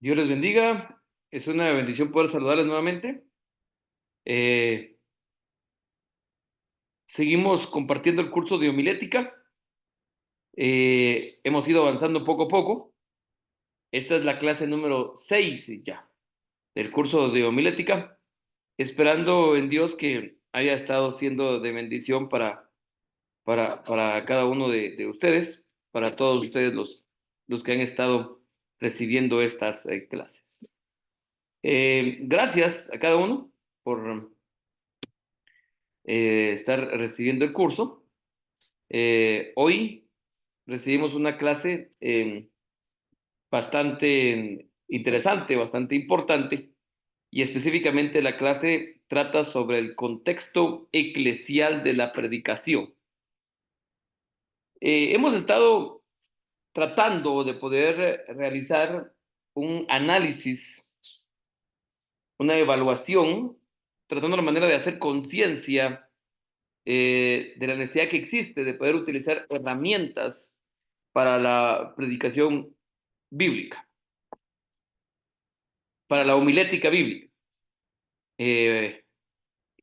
Dios les bendiga. Es una bendición poder saludarles nuevamente. Eh, Seguimos compartiendo el curso de homilética. Hemos ido avanzando poco a poco. Esta es la clase número 6 ya del curso de homilética. Esperando en Dios que haya estado siendo de bendición para cada uno de ustedes, para todos ustedes los que han estado recibiendo estas clases. Gracias a cada uno por estar recibiendo el curso. Hoy recibimos una clase bastante interesante, bastante importante, y específicamente la clase trata sobre el contexto eclesial de la predicación. Hemos estado tratando de poder realizar un análisis, una evaluación, tratando la manera de hacer conciencia de la necesidad que existe de poder utilizar herramientas para la predicación bíblica, para la homilética bíblica, eh,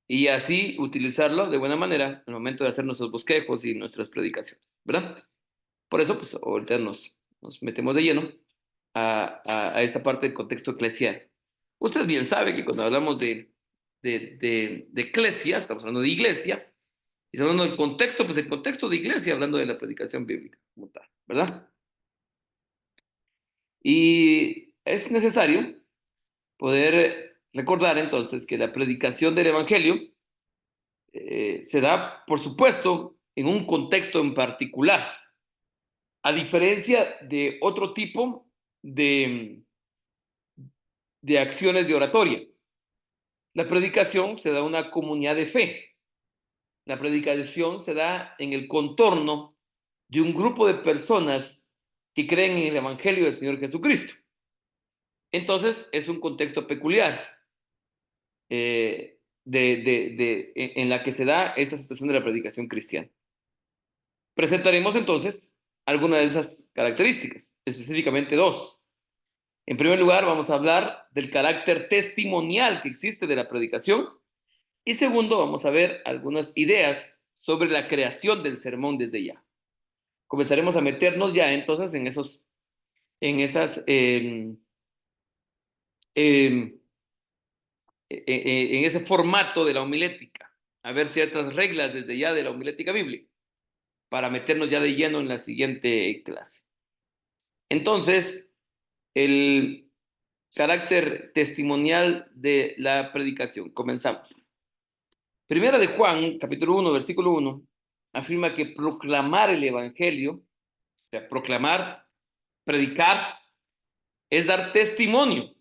y así utilizarlo de buena manera en el momento de hacer nuestros bosquejos y nuestras predicaciones, ¿verdad? Por eso, pues ahorita nos metemos de lleno a esta parte del contexto eclesial. Usted bien sabe que cuando hablamos de eclesia, estamos hablando de iglesia, y estamos hablando del contexto, pues el contexto de iglesia, hablando de la predicación bíblica, como tal, ¿verdad? Y es necesario poder recordar entonces que la predicación del Evangelio se da, por supuesto, en un contexto en particular, a diferencia de otro tipo de, de acciones de oratoria. La predicación se da en una comunidad de fe. La predicación se da en el contorno de un grupo de personas que creen en el Evangelio del Señor Jesucristo. Entonces, es un contexto peculiar. En la que se da esta situación de la predicación cristiana. Presentaremos entonces algunas de esas características, específicamente dos. En primer lugar, vamos a hablar del carácter testimonial que existe de la predicación, y segundo, vamos a ver algunas ideas sobre la creación del sermón desde ya. Comenzaremos a meternos ya entonces en, en ese formato de la homilética, a ver ciertas reglas desde ya de la homilética bíblica, para meternos ya de lleno en la siguiente clase. Entonces, el carácter testimonial de la predicación. Comenzamos. Primera de Juan, capítulo 1, versículo 1, afirma que proclamar el evangelio, o sea, proclamar, predicar, es dar testimonio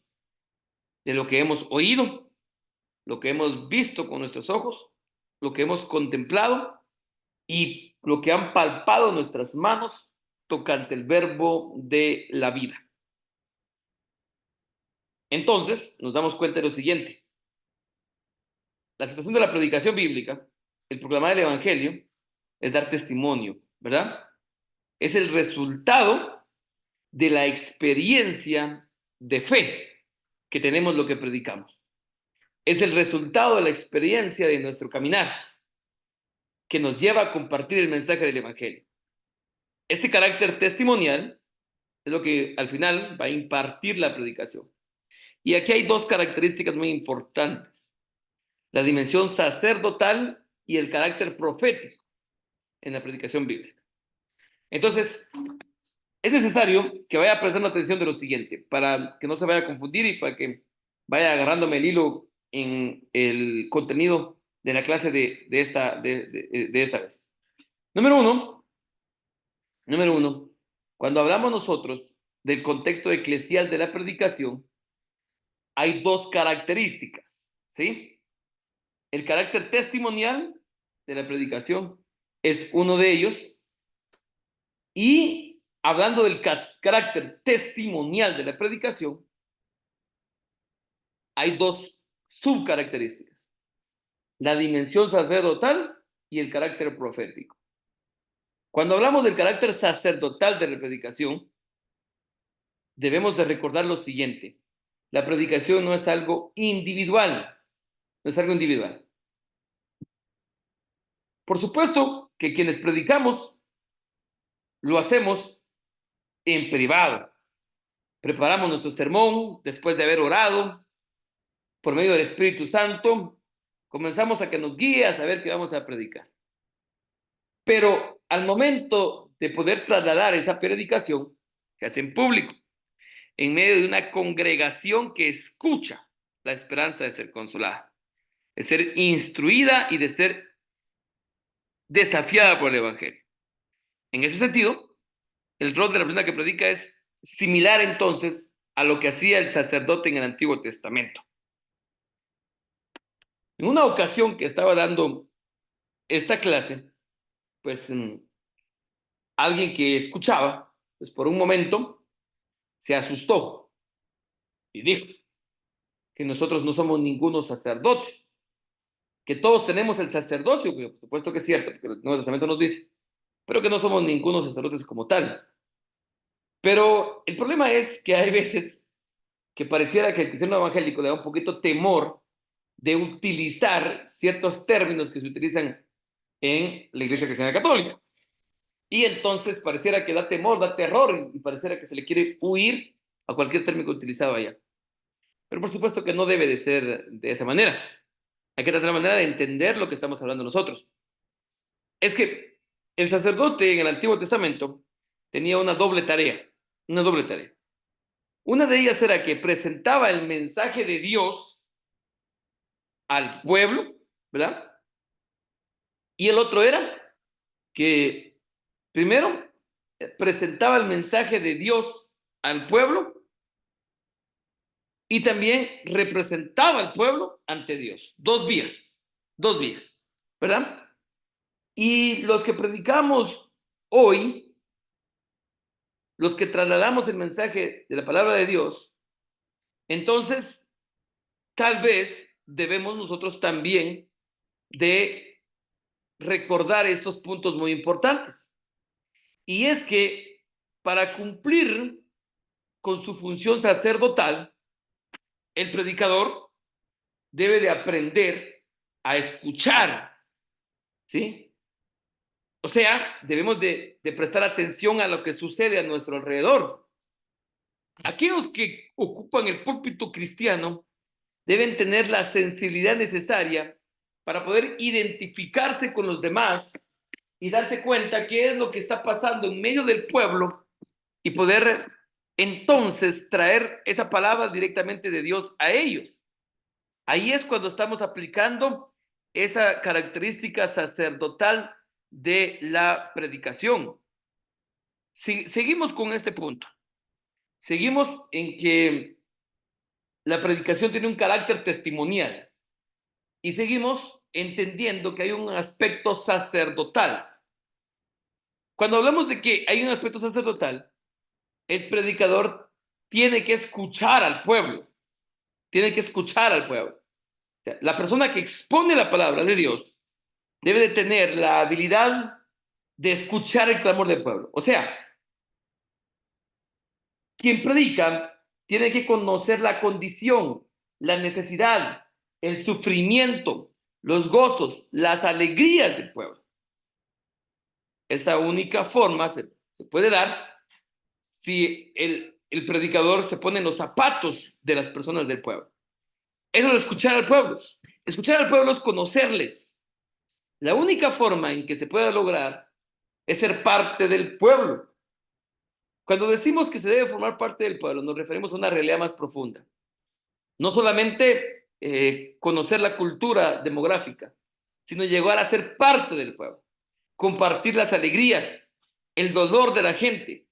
de lo que hemos oído, lo que hemos visto con nuestros ojos, lo que hemos contemplado y lo que han palpado nuestras manos tocante el verbo de la vida. Entonces, nos damos cuenta de lo siguiente. La situación de la predicación bíblica, el proclamar el evangelio, es dar testimonio, ¿verdad? Es el resultado de la experiencia de fe que tenemos lo que predicamos. Es el resultado de la experiencia de nuestro caminar que nos lleva a compartir el mensaje del evangelio. Este carácter testimonial es lo que al final va a impartir la predicación. Y aquí hay dos características muy importantes: la dimensión sacerdotal y el carácter profético en la predicación bíblica. Entonces, es necesario que vaya prestando atención de lo siguiente, para que no se vaya a confundir y para que vaya agarrándome el hilo en el contenido de la clase de esta vez. Número uno, número uno, cuando hablamos nosotros del contexto eclesial de la predicación, hay dos características, ¿sí? El carácter testimonial de la predicación es uno de ellos, y hablando del carácter testimonial de la predicación, hay dos subcaracterísticas: la dimensión sacerdotal y el carácter profético. Cuando hablamos del carácter sacerdotal de la predicación, debemos de recordar lo siguiente. La predicación no es algo individual, no es algo individual. Por supuesto que quienes predicamos lo hacemos en privado. Preparamos nuestro sermón después de haber orado por medio del Espíritu Santo. Comenzamos a que nos guíe a saber qué vamos a predicar. Pero al momento de poder trasladar esa predicación, se hace en público, en medio de una congregación que escucha la esperanza de ser consolada, de ser instruida y de ser desafiada por el Evangelio. En ese sentido, el rol de la persona que predica es similar entonces a lo que hacía el sacerdote en el Antiguo Testamento. En una ocasión que estaba dando esta clase, pues alguien que escuchaba, pues por un momento se asustó y dijo que nosotros no somos ningunos sacerdotes, que todos tenemos el sacerdocio, que por supuesto que es cierto, porque el Nuevo Testamento nos dice, pero que no somos ningunos sacerdotes como tal. Pero el problema es que hay veces que pareciera que el cristiano evangélico le da un poquito temor de utilizar ciertos términos que se utilizan en la Iglesia Cristiana Católica. Y entonces pareciera que da temor, da terror y pareciera que se le quiere huir a cualquier término utilizado allá. Pero por supuesto que no debe de ser de esa manera. Hay que tratar la manera de entender lo que estamos hablando nosotros. Es que el sacerdote en el Antiguo Testamento tenía una doble tarea, una doble tarea. Una de ellas era que presentaba el mensaje de Dios al pueblo, ¿verdad? Y el otro era que primero presentaba el mensaje de Dios al pueblo y también representaba al pueblo ante Dios. Dos vías, ¿verdad? Y los que predicamos hoy, los que trasladamos el mensaje de la palabra de Dios, entonces tal vez debemos nosotros también de recordar estos puntos muy importantes. Y es que para cumplir con su función sacerdotal, el predicador debe de aprender a escuchar, ¿sí? O sea, debemos de prestar atención a lo que sucede a nuestro alrededor. Aquellos que ocupan el púlpito cristiano deben tener la sensibilidad necesaria para poder identificarse con los demás y darse cuenta qué es lo que está pasando en medio del pueblo y poder entonces traer esa palabra directamente de Dios a ellos. Ahí es cuando estamos aplicando esa característica sacerdotal de la predicación. Seguimos con este punto. Seguimos en que la predicación tiene un carácter testimonial y seguimos entendiendo que hay un aspecto sacerdotal. Cuando hablamos de que hay un aspecto sacerdotal, el predicador tiene que escuchar al pueblo, tiene que escuchar al pueblo. O sea, la persona que expone la palabra de Dios debe de tener la habilidad de escuchar el clamor del pueblo. O sea, quien predica tiene que conocer la condición, la necesidad, el sufrimiento, los gozos, las alegrías del pueblo. Esa única forma se puede dar si el predicador se pone en los zapatos de las personas del pueblo. Eso es escuchar al pueblo. Escuchar al pueblo es conocerles. La única forma en que se pueda lograr es ser parte del pueblo. Cuando decimos que se debe formar parte del pueblo, nos referimos a una realidad más profunda. No solamente conocer la cultura demográfica, sino llegar a ser parte del pueblo, compartir las alegrías, el dolor de la gente,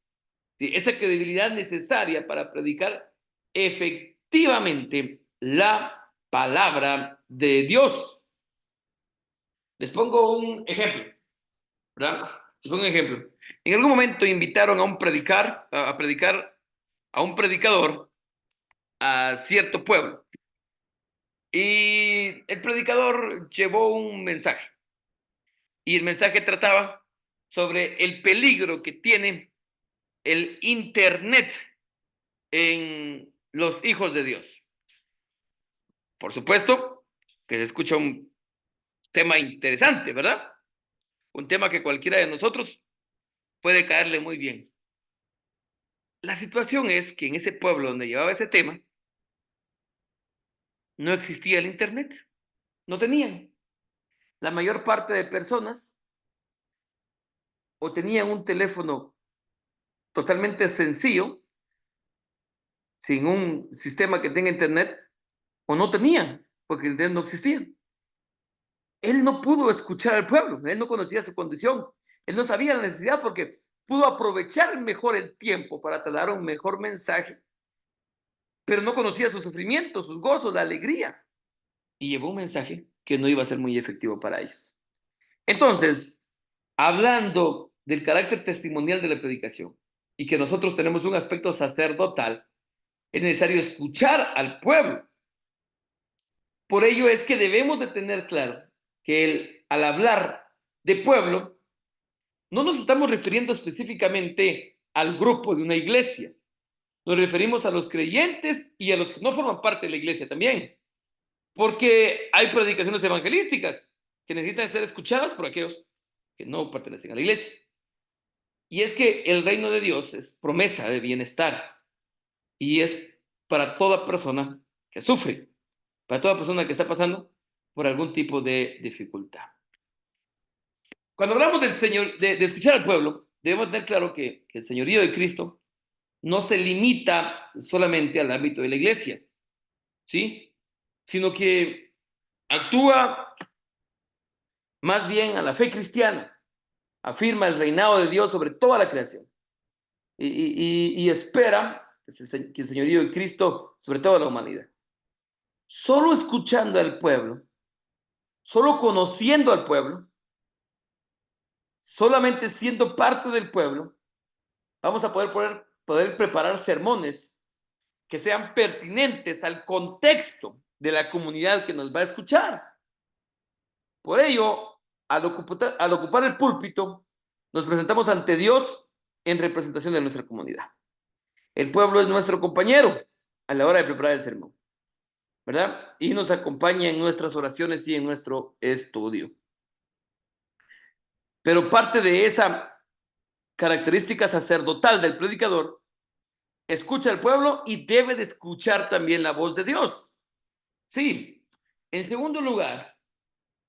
¿sí? Esa credibilidad necesaria para predicar efectivamente la palabra de Dios. Les pongo un ejemplo, ¿verdad? Les pongo un ejemplo. En algún momento invitaron a predicar a un predicador a cierto pueblo. Y el predicador llevó un mensaje. Y el mensaje trataba sobre el peligro que tiene el Internet en los hijos de Dios. Por supuesto que se escucha un tema interesante, ¿verdad? Un tema que cualquiera de nosotros puede caerle muy bien. La situación es que en ese pueblo donde llevaba ese tema, no existía el Internet, no tenían. La mayor parte de personas o tenían un teléfono totalmente sencillo, sin un sistema que tenga Internet, o no tenían, porque el Internet no existía. Él no pudo escuchar al pueblo, él no conocía su condición, él no sabía la necesidad porque pudo aprovechar mejor el tiempo para dar un mejor mensaje, pero no conocía sus sufrimientos, sus gozos, la alegría, y llevó un mensaje que no iba a ser muy efectivo para ellos. Entonces, hablando del carácter testimonial de la predicación y que nosotros tenemos un aspecto sacerdotal, es necesario escuchar al pueblo. Por ello es que debemos de tener claro que al hablar de pueblo, no nos estamos refiriendo específicamente al grupo de una iglesia. Nos referimos a los creyentes y a los que no forman parte de la iglesia también. Porque hay predicaciones evangelísticas que necesitan ser escuchadas por aquellos que no pertenecen a la iglesia. Y es que el reino de Dios es promesa de bienestar y es para toda persona que sufre, para toda persona que está pasando por algún tipo de dificultad. Cuando hablamos del Señor, de escuchar al pueblo, debemos tener claro que el señorío de Cristo no se limita solamente al ámbito de la iglesia, ¿sí? Sino que actúa más bien a la fe cristiana, afirma el reinado de Dios sobre toda la creación y espera que el señorío de Cristo sobre toda la humanidad. Solo escuchando al pueblo, solo conociendo al pueblo, solamente siendo parte del pueblo, vamos a poder preparar sermones que sean pertinentes al contexto de la comunidad que nos va a escuchar. Por ello, al ocupar el púlpito, nos presentamos ante Dios en representación de nuestra comunidad. El pueblo es nuestro compañero a la hora de preparar el sermón, ¿verdad? Y nos acompaña en nuestras oraciones y en nuestro estudio. Pero parte de esa característica sacerdotal del predicador, escucha al pueblo y debe de escuchar también la voz de Dios. Sí. En segundo lugar,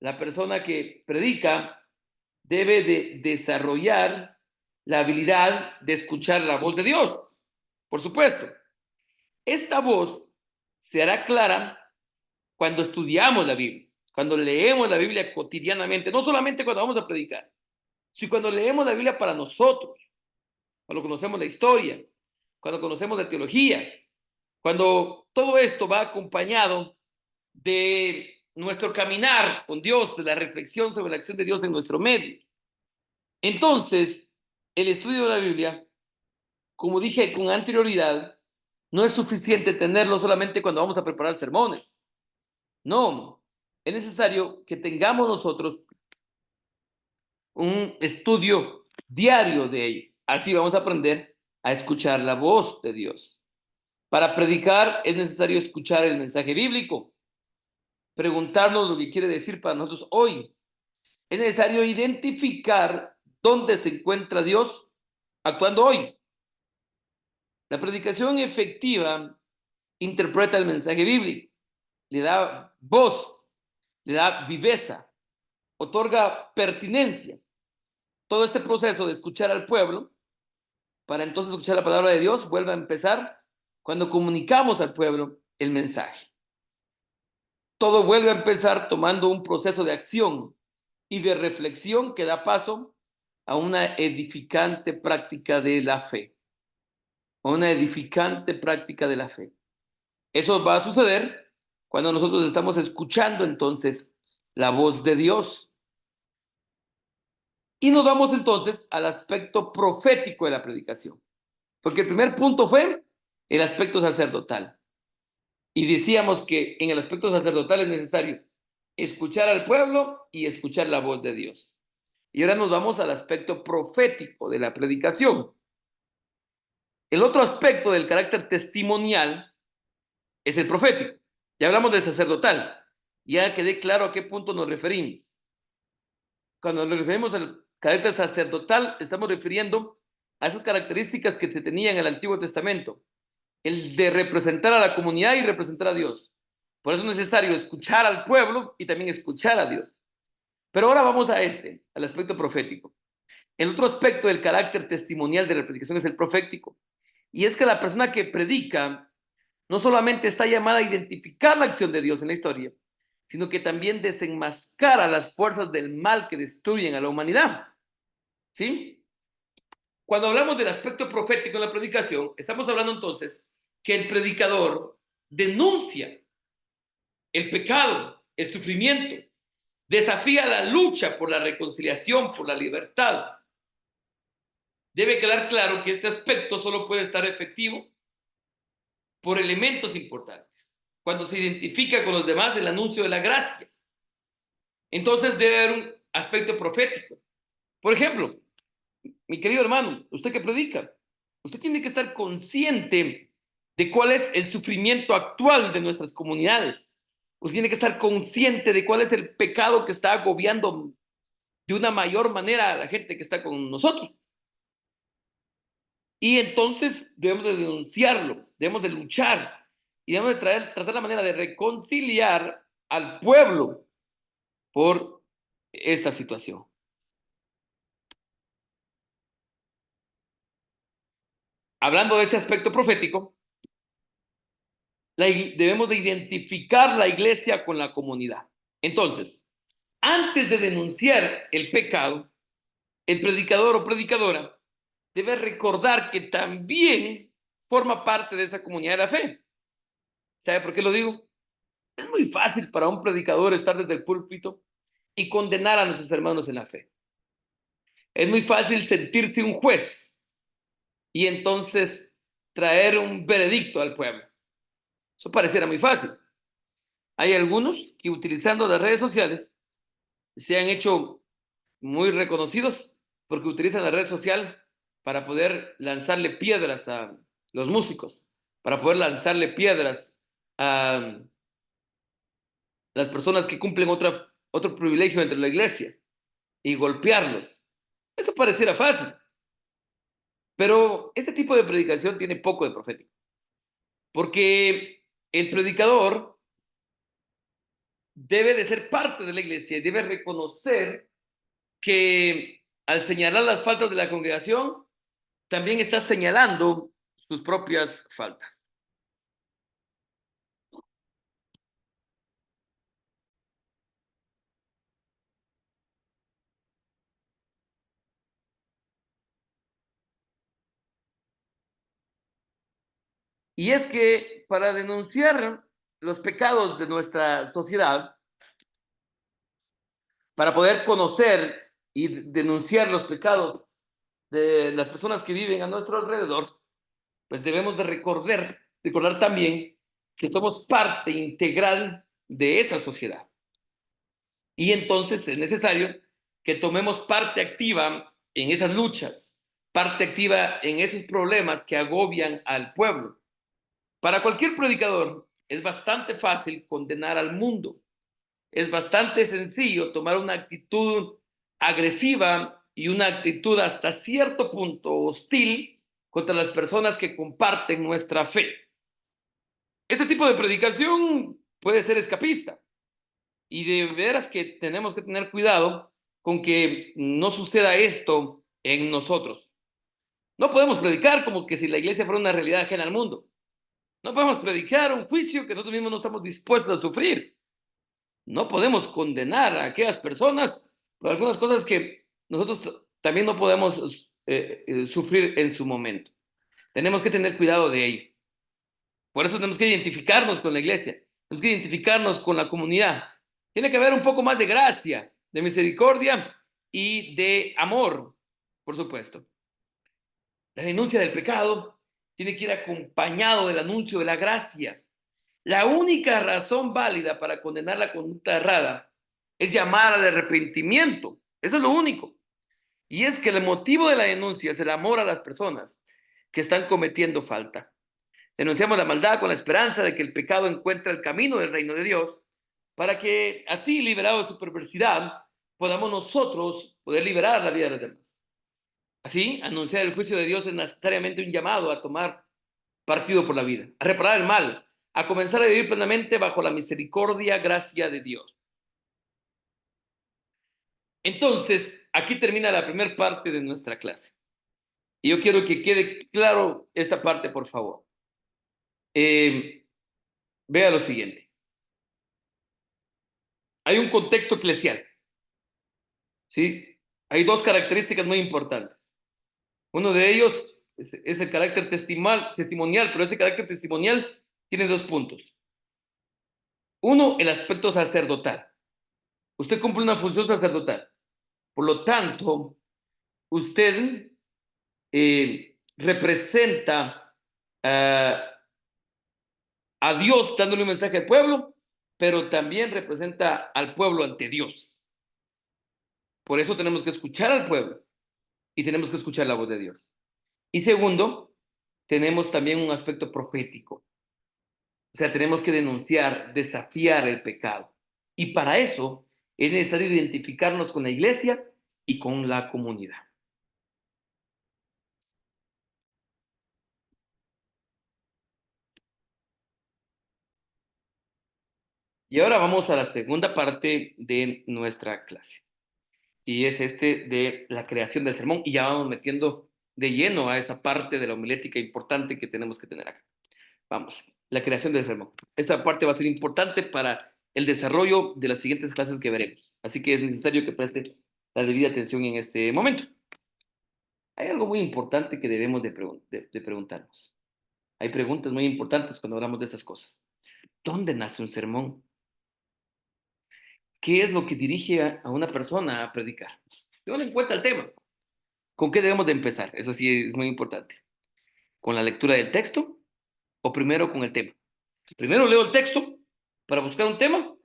la persona que predica debe de desarrollar la habilidad de escuchar la voz de Dios. Por supuesto, esta voz se hará clara cuando estudiamos la Biblia, cuando leemos la Biblia cotidianamente, no solamente cuando vamos a predicar, sino cuando leemos la Biblia para nosotros, cuando conocemos la historia, cuando conocemos la teología, cuando todo esto va acompañado de nuestro caminar con Dios, de la reflexión sobre la acción de Dios en nuestro medio. Entonces, el estudio de la Biblia, como dije con anterioridad, no es suficiente tenerlo solamente cuando vamos a preparar sermones. No, es necesario que tengamos nosotros un estudio diario de ello. Así vamos a aprender a escuchar la voz de Dios. Para predicar es necesario escuchar el mensaje bíblico, preguntarnos lo que quiere decir para nosotros hoy. Es necesario identificar dónde se encuentra Dios actuando hoy. La predicación efectiva interpreta el mensaje bíblico, le da voz, le da viveza, otorga pertinencia. Todo este proceso de escuchar al pueblo, para entonces escuchar la palabra de Dios, vuelve a empezar cuando comunicamos al pueblo el mensaje. Todo vuelve a empezar tomando un proceso de acción y de reflexión que da paso a una edificante práctica de la fe. A una edificante práctica de la fe. Eso va a suceder cuando nosotros estamos escuchando entonces la voz de Dios. Y nos vamos entonces al aspecto profético de la predicación. Porque el primer punto fue el aspecto sacerdotal. Y decíamos que en el aspecto sacerdotal es necesario escuchar al pueblo y escuchar la voz de Dios. Y ahora nos vamos al aspecto profético de la predicación. El otro aspecto del carácter testimonial es el profético. Ya hablamos del sacerdotal. Ya quedé claro a qué punto nos referimos. Cuando nos referimos al carácter sacerdotal, estamos refiriendo a esas características que se tenían en el Antiguo Testamento. El de representar a la comunidad y representar a Dios. Por eso es necesario escuchar al pueblo y también escuchar a Dios. Pero ahora vamos a al aspecto profético. El otro aspecto del carácter testimonial de la predicación es el profético. Y es que la persona que predica no solamente está llamada a identificar la acción de Dios en la historia, sino que también desenmascara las fuerzas del mal que destruyen a la humanidad. ¿Sí? Cuando hablamos del aspecto profético en la predicación, estamos hablando entonces que el predicador denuncia el pecado, el sufrimiento, desafía la lucha por la reconciliación, por la libertad. Debe quedar claro que este aspecto solo puede estar efectivo por elementos importantes. Cuando se identifica con los demás el anuncio de la gracia, entonces debe haber un aspecto profético. Por ejemplo, mi querido hermano, usted que predica, usted tiene que estar consciente de cuál es el sufrimiento actual de nuestras comunidades. Usted tiene que estar consciente de cuál es el pecado que está agobiando de una mayor manera a la gente que está con nosotros. Y entonces debemos de denunciarlo, debemos de luchar y debemos de tratar la manera de reconciliar al pueblo por esta situación. Hablando de ese aspecto profético, debemos de identificar la iglesia con la comunidad. Entonces, antes de denunciar el pecado, el predicador o predicadora debe recordar que también forma parte de esa comunidad de la fe. ¿Sabe por qué lo digo? Es muy fácil para un predicador estar desde el púlpito y condenar a nuestros hermanos en la fe. Es muy fácil sentirse un juez y entonces traer un veredicto al pueblo. Eso pareciera muy fácil. Hay algunos que utilizando las redes sociales se han hecho muy reconocidos porque utilizan la red social para poder lanzarle piedras a los músicos, para poder lanzarle piedras a las personas que cumplen otro privilegio dentro de la iglesia y golpearlos. Eso pareciera fácil, pero este tipo de predicación tiene poco de profético, porque el predicador debe de ser parte de la iglesia y debe reconocer que al señalar las faltas de la congregación, también está señalando sus propias faltas. Y es que para denunciar los pecados de nuestra sociedad, para poder conocer y denunciar los pecados de las personas que viven a nuestro alrededor, pues debemos de recordar también que somos parte integral de esa sociedad. Y entonces es necesario que tomemos parte activa en esas luchas, parte activa en esos problemas que agobian al pueblo. Para cualquier predicador es bastante fácil condenar al mundo. Es bastante sencillo tomar una actitud agresiva y una actitud hasta cierto punto hostil contra las personas que comparten nuestra fe. Este tipo de predicación puede ser escapista y de veras que tenemos que tener cuidado con que no suceda esto en nosotros. No podemos predicar como que si la iglesia fuera una realidad ajena al mundo. No podemos predicar un juicio que nosotros mismos no estamos dispuestos a sufrir. No podemos condenar a aquellas personas por algunas cosas que nosotros también no podemos sufrir en su momento. Tenemos que tener cuidado de ello. Por eso tenemos que identificarnos con la iglesia, tenemos que identificarnos con la comunidad. Tiene que haber un poco más de gracia, de misericordia y de amor, por supuesto. La denuncia del pecado tiene que ir acompañado del anuncio de la gracia. La única razón válida para condenar la conducta errada es llamar al arrepentimiento. Eso es lo único. Y es que el motivo de la denuncia es el amor a las personas. que están cometiendo falta. Denunciamos la maldad con la esperanza de que el pecado encuentre el camino del reino de Dios, para que así, liberados de su perversidad, podamos nosotros poder liberar la vida de los demás. Así, anunciar el juicio de Dios es necesariamente un llamado a tomar partido por la vida, a reparar el mal, a comenzar a vivir plenamente bajo la misericordia, gracia de Dios. Entonces, aquí termina la primera parte de nuestra clase. Y yo quiero que quede claro esta parte, por favor. Vea lo siguiente. Hay un contexto eclesial, ¿sí? Hay dos características muy importantes. Uno de ellos es el carácter testimonial, pero ese carácter testimonial tiene dos puntos. Uno, el aspecto sacerdotal. Usted cumple una función sacerdotal. Por lo tanto, usted representa a Dios dándole un mensaje al pueblo, pero también representa al pueblo ante Dios. Por eso tenemos que escuchar al pueblo y tenemos que escuchar la voz de Dios. Y segundo, tenemos también un aspecto profético. O sea, tenemos que denunciar, desafiar el pecado. Y para eso es necesario identificarnos con la iglesia y con la comunidad. Y ahora vamos a la segunda parte de nuestra clase. Y es de la creación del sermón. Y ya vamos metiendo de lleno a esa parte de la homilética importante que tenemos que tener acá. Vamos, la creación del sermón. Esta parte va a ser importante para el desarrollo de las siguientes clases que veremos. Así que es necesario que preste la debida atención en este momento. Hay algo muy importante que debemos de preguntarnos. Hay preguntas muy importantes cuando hablamos de estas cosas. ¿Dónde nace un sermón? ¿Qué es lo que dirige a una persona a predicar? Tengamos en cuenta el tema. ¿Con qué debemos de empezar? Eso sí es muy importante. ¿Con la lectura del texto o primero con el tema? ¿Primero leo el texto para buscar un tema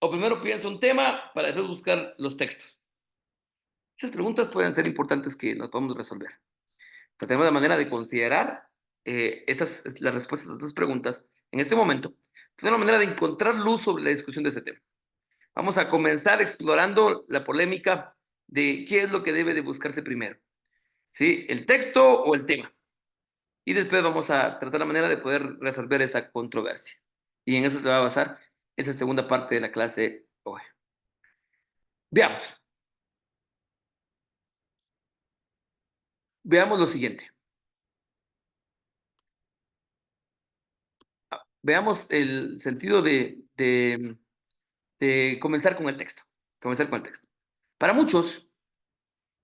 o primero pienso un tema para después buscar los textos? Esas preguntas pueden ser importantes que nos podamos resolver. Pero tenemos la manera de considerar las respuestas a estas preguntas en este momento. Tenemos la manera de encontrar luz sobre la discusión de este tema. Vamos a comenzar explorando la polémica de qué es lo que debe de buscarse primero. ¿Sí? ¿El texto o el tema? Y después vamos a tratar la manera de poder resolver esa controversia. Y en eso se va a basar esa segunda parte de la clase hoy. Veamos. Veamos lo siguiente. Veamos el sentido de comenzar con el texto. Comenzar con el texto. Para muchos,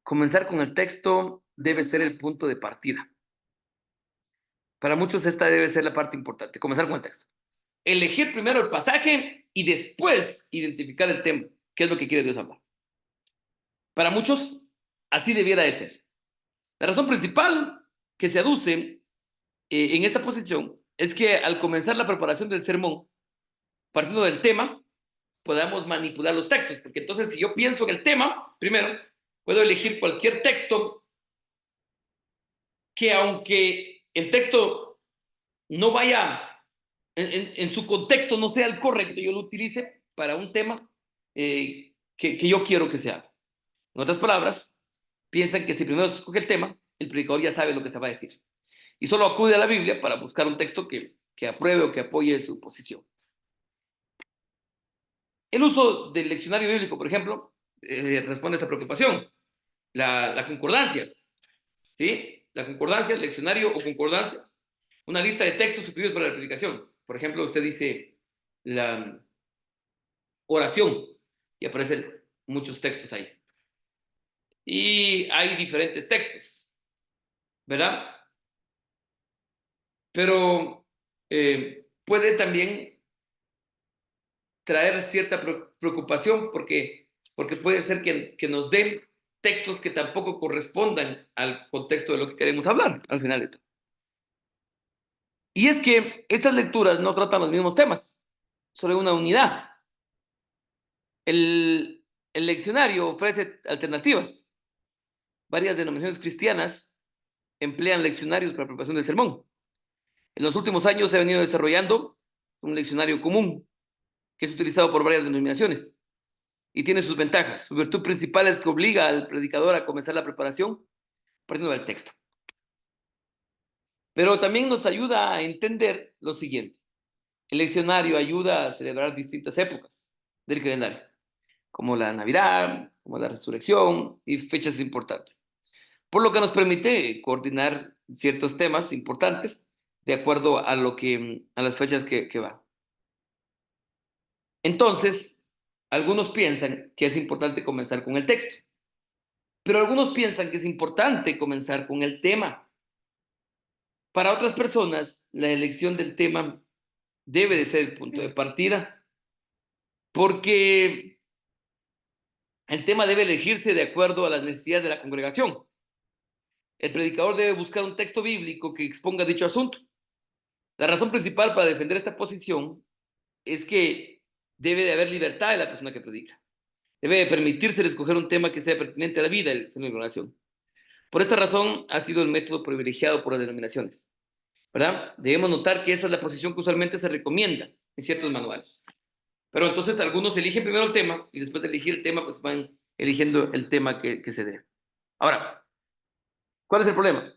comenzar con el texto debe ser el punto de partida. Para muchos esta debe ser la parte importante, comenzar con el texto. Elegir primero el pasaje y después identificar el tema, qué es lo que quiere Dios hablar. Para muchos, así debiera de ser. La razón principal que se aduce en esta posición es que al comenzar la preparación del sermón, partiendo del tema, podamos manipular los textos, porque entonces si yo pienso en el tema, primero, puedo elegir cualquier texto que aunque el texto no vaya en su contexto, no sea el correcto, yo lo utilice para un tema que yo quiero que se haga. En otras palabras, piensan que si primero se escoge el tema, el predicador ya sabe lo que se va a decir. Y solo acude a la Biblia para buscar un texto que apruebe o que apoye su posición. El uso del leccionario bíblico, por ejemplo, responde a esta preocupación. La concordancia, ¿sí? La concordancia, leccionario o concordancia, una lista de textos sugeridos para la predicación. Por ejemplo, usted dice la oración y aparecen muchos textos ahí. Y hay diferentes textos, ¿verdad? Pero puede también traer cierta preocupación porque puede ser que nos den textos que tampoco correspondan al contexto de lo que queremos hablar al final de todo. Y es que estas lecturas no tratan los mismos temas, solo una unidad. El leccionario ofrece alternativas. Varias denominaciones cristianas emplean leccionarios para la preparación del sermón. En los últimos años se ha venido desarrollando un leccionario común que es utilizado por varias denominaciones y tiene sus ventajas. Su virtud principal es que obliga al predicador a comenzar la preparación partiendo del texto. Pero también nos ayuda a entender lo siguiente. El leccionario ayuda a celebrar distintas épocas del calendario, como la Navidad, como la Resurrección y fechas importantes, por lo que nos permite coordinar ciertos temas importantes de acuerdo a a las fechas que va. Entonces, algunos piensan que es importante comenzar con el texto, pero algunos piensan que es importante comenzar con el tema. Para otras personas, la elección del tema debe de ser el punto de partida, porque el tema debe elegirse de acuerdo a las necesidades de la congregación. El predicador debe buscar un texto bíblico que exponga dicho asunto. La razón principal para defender esta posición es que debe de haber libertad de la persona que predica. Debe de permitirse escoger un tema que sea pertinente a la vida de la congregación. Por esta razón ha sido el método privilegiado por las denominaciones, ¿verdad? Debemos notar que esa es la posición que usualmente se recomienda en ciertos manuales. Pero entonces algunos eligen primero el tema y después de elegir el tema, pues van eligiendo el tema que se dé. Ahora, ¿cuál es el problema?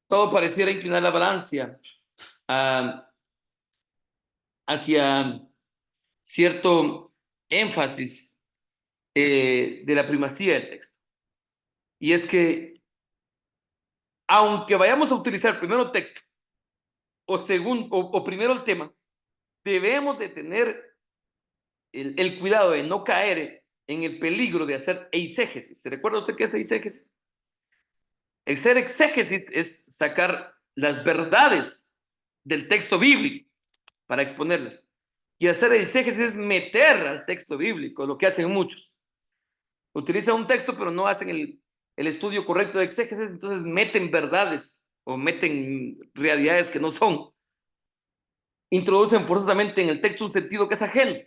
Todo pareciera inclinar la balanza ah, hacia cierto énfasis de la primacía del texto. Y es que, aunque vayamos a utilizar primero el texto o primero el tema, debemos de tener el cuidado de no caer en el peligro de hacer eisegesis. ¿Se recuerda usted qué es eisegesis? El ser exégesis es sacar las verdades del texto bíblico para exponerlas. Y hacer eisegesis es meter al texto bíblico, lo que hacen muchos. Utilizan un texto, pero no hacen el estudio correcto de exégesis, entonces meten verdades o meten realidades que no son. Introducen forzosamente en el texto un sentido que es ajeno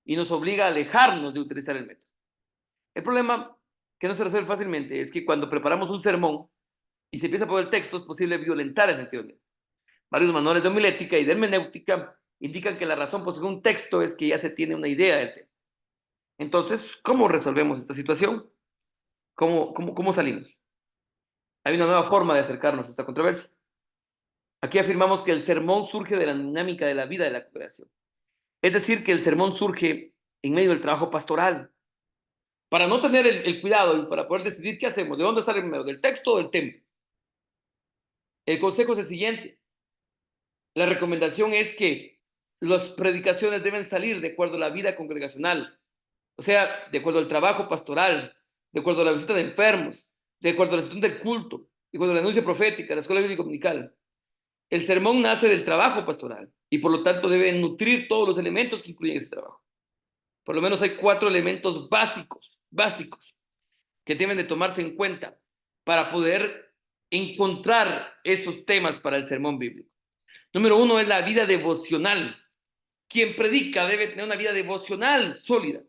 y nos obliga a alejarnos de utilizar el método. El problema que no se resuelve fácilmente es que cuando preparamos un sermón y se empieza por el texto, es posible violentar el sentido del método. Varios manuales de homilética y de hermenéutica indican que la razón por seguir un texto es que ya se tiene una idea del tema. Entonces, ¿cómo resolvemos esta situación? ¿Cómo salimos? Hay una nueva forma de acercarnos a esta controversia. Aquí afirmamos que el sermón surge de la dinámica de la vida de la congregación. Es decir, que el sermón surge en medio del trabajo pastoral. Para no tener el cuidado y para poder decidir qué hacemos, de dónde sale primero, del texto o del tema. El consejo es el siguiente. La recomendación es que las predicaciones deben salir de acuerdo a la vida congregacional, o sea, de acuerdo al trabajo pastoral, de acuerdo a la visita de enfermos, de acuerdo a la sesión del culto, de acuerdo a la anuncia profética, la escuela bíblica dominical. El sermón nace del trabajo pastoral y por lo tanto debe nutrir todos los elementos que incluyen ese trabajo. Por lo menos hay 4 elementos básicos, que deben de tomarse en cuenta para poder encontrar esos temas para el sermón bíblico. Número 1 es la vida devocional. Quien predica debe tener una vida devocional sólida.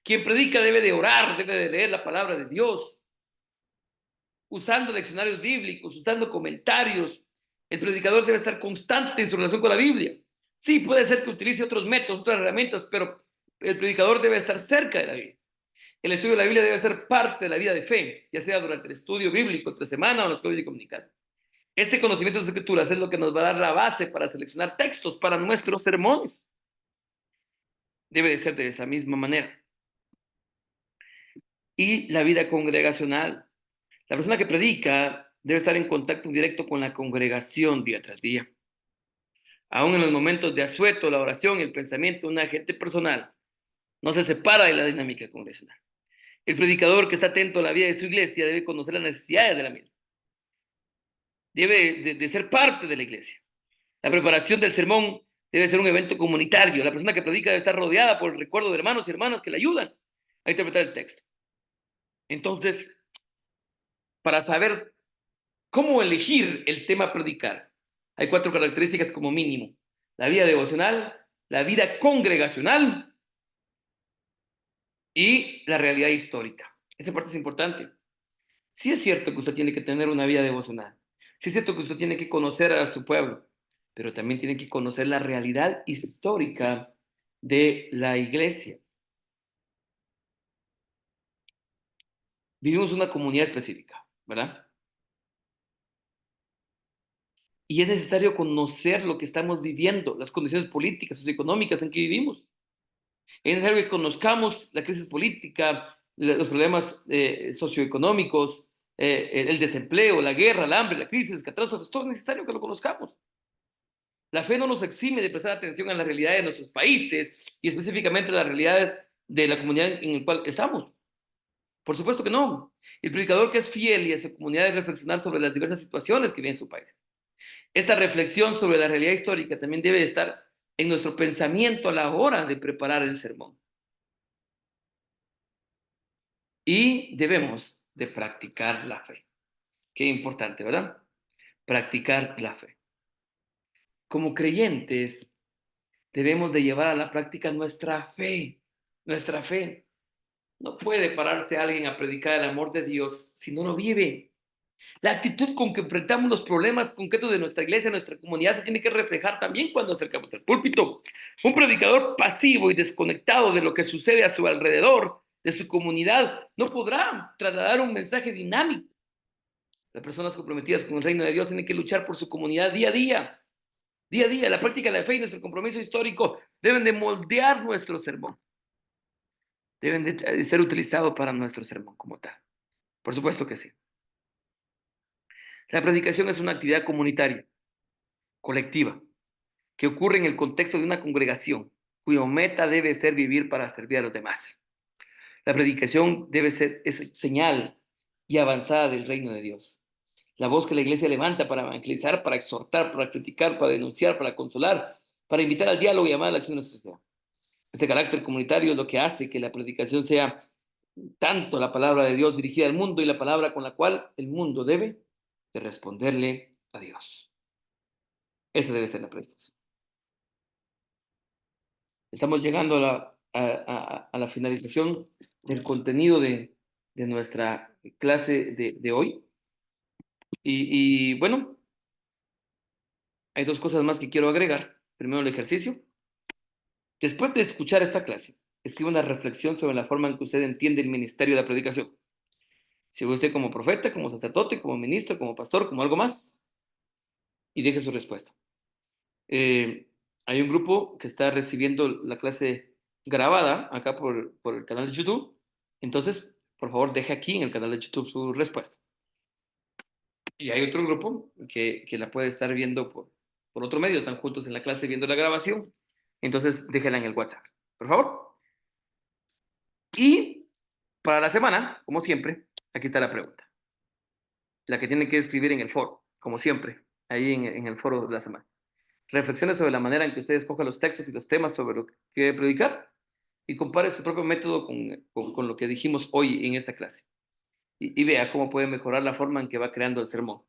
Quien predica debe de orar, debe de leer la palabra de Dios, usando leccionarios bíblicos, usando comentarios. El predicador debe estar constante en su relación con la Biblia. Sí, puede ser que utilice otros métodos, otras herramientas, pero el predicador debe estar cerca de la Biblia. El estudio de la Biblia debe ser parte de la vida de fe, ya sea durante el estudio bíblico, entre semana o en la escuela bíblica dominical. Este conocimiento de las escrituras es lo que nos va a dar la base para seleccionar textos para nuestros sermones. Debe de ser de esa misma manera. Y la vida congregacional. La persona que predica debe estar en contacto directo con la congregación día tras día. Aún en los momentos de asueto, la oración y el pensamiento de un agente personal no se separa de la dinámica congregacional. El predicador que está atento a la vida de su iglesia debe conocer las necesidades de la misma. Debe de ser parte de la iglesia. La preparación del sermón debe ser un evento comunitario. La persona que predica debe estar rodeada por el recuerdo de hermanos y hermanas que le ayudan a interpretar el texto. Entonces, para saber cómo elegir el tema a predicar, hay 4 características como mínimo: la vida devocional, la vida congregacional y la realidad histórica. Esa parte es importante. Sí es cierto que usted tiene que tener una vida devocional. Sí es cierto que usted tiene que conocer a su pueblo, pero también tiene que conocer la realidad histórica de la iglesia. Vivimos una comunidad específica, ¿verdad? Y es necesario conocer lo que estamos viviendo, las condiciones políticas, socioeconómicas en que vivimos. Es necesario que conozcamos la crisis política, los problemas socioeconómicos, el desempleo, la guerra, el hambre, la crisis, las catástrofes. Todo es necesario que lo conozcamos. La fe no nos exime de prestar atención a la realidad de nuestros países y específicamente a la realidad de la comunidad en la cual estamos. Por supuesto que no. El predicador que es fiel y a su comunidad debe reflexionar sobre las diversas situaciones que vive en su país. Esta reflexión sobre la realidad histórica también debe estar en nuestro pensamiento a la hora de preparar el sermón. Y debemos de practicar la fe. Qué importante, ¿verdad? Practicar la fe. Como creyentes, debemos de llevar a la práctica nuestra fe. Nuestra fe. No puede pararse alguien a predicar el amor de Dios si no lo vive. La actitud con que enfrentamos los problemas concretos de nuestra iglesia, nuestra comunidad, se tiene que reflejar también cuando acercamos al púlpito. Un predicador pasivo y desconectado de lo que sucede a su alrededor, de su comunidad, no podrá trasladar un mensaje dinámico. Las personas comprometidas con el reino de Dios tienen que luchar por su comunidad día a día. Día a día, la práctica de la fe y nuestro compromiso histórico deben de moldear nuestro sermón. Deben de ser utilizados para nuestro sermón como tal. Por supuesto que sí. La predicación es una actividad comunitaria, colectiva, que ocurre en el contexto de una congregación, cuya meta debe ser vivir para servir a los demás. La predicación debe ser señal y avanzada del reino de Dios. La voz que la iglesia levanta para evangelizar, para exhortar, para criticar, para denunciar, para consolar, para invitar al diálogo y llamar a la acción de la sociedad. Este carácter comunitario es lo que hace que la predicación sea tanto la palabra de Dios dirigida al mundo y la palabra con la cual el mundo debe de responderle a Dios. Esa debe ser la predicación. Estamos llegando a la finalización del contenido de nuestra clase de hoy. Y bueno, hay dos cosas más que quiero agregar. Primero, el ejercicio. Después de escuchar esta clase, escriba una reflexión sobre la forma en que usted entiende el ministerio de la predicación. Si ve usted como profeta, como sacerdote, como ministro, como pastor, como algo más, y deje su respuesta. Eh, Hay un grupo que está recibiendo la clase grabada acá por el canal de YouTube. Entonces, por favor, deje aquí en el canal de YouTube su respuesta. Y hay otro grupo que la puede estar viendo por otro medio, están juntos en la clase viendo la grabación. Entonces, déjela en el WhatsApp, por favor. Y para la semana, como siempre, aquí está la pregunta. La que tiene que escribir en el foro, como siempre, ahí en el foro de la semana. Reflexione sobre la manera en que usted escoge los textos y los temas sobre lo que quiere predicar y compare su propio método con lo que dijimos hoy en esta clase. Y vea cómo puede mejorar la forma en que va creando el sermón.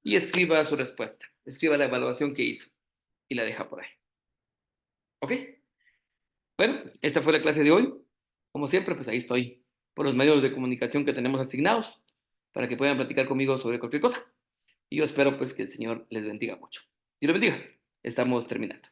Y escriba su respuesta, escriba la evaluación que hizo y la deja por ahí. ¿Ok? Bueno, esta fue la clase de hoy. Como siempre, pues ahí estoy por los medios de comunicación que tenemos asignados para que puedan platicar conmigo sobre cualquier cosa. Y yo espero pues que el Señor les bendiga mucho. Dios los bendiga. Estamos terminando.